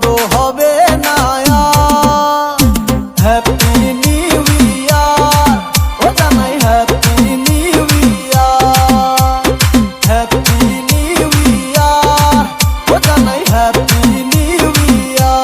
দ্বন্দ্ব হবে না আর। হ্যাপি নিউ ইয়ার, ও জানাই happy new year. Happy new year, ও জানাই হ্যাপি নিউ ইয়ার।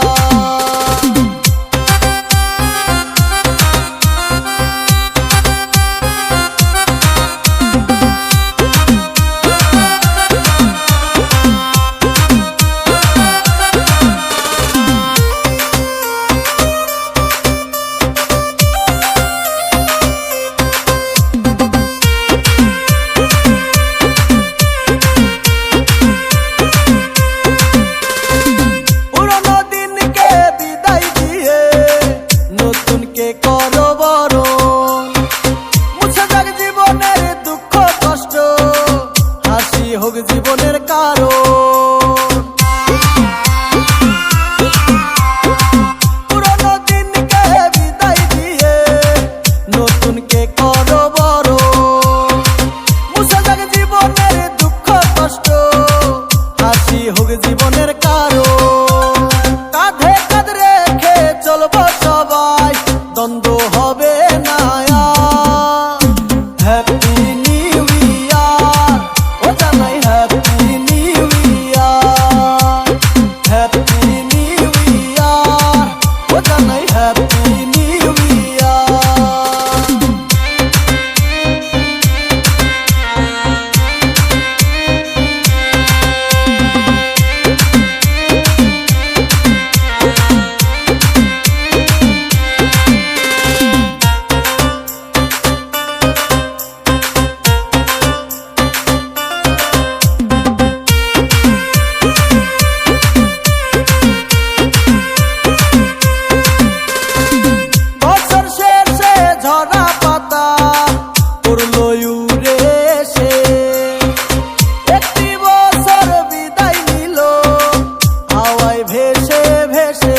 করো বরণ, মুছে যাক জীবনের দুঃখ কষ্ট, হাসি হোক জীবনের কারণ। পুরনো দিনকে বিদায় দিয়ে নতুনকে করো বরণ, মুছে যাক জীবনের দুঃখ কষ্ট, হাসি হোক জীবনের কারণ। কাঁধে কাঁধ রেখে চলবো সবাই, দ্বন্দ্ব হবে না আর। হ্যাপি নিউ ইয়ার, ও জানাই happy new year. Happy new year, ও জানাই হ্যাপি নিউ ইয়ার। ঝরা পাতা পড়লো উড়ে এসে, একটি বছর বিদায় নিল হাওয়ায় ভেসে ভেসে।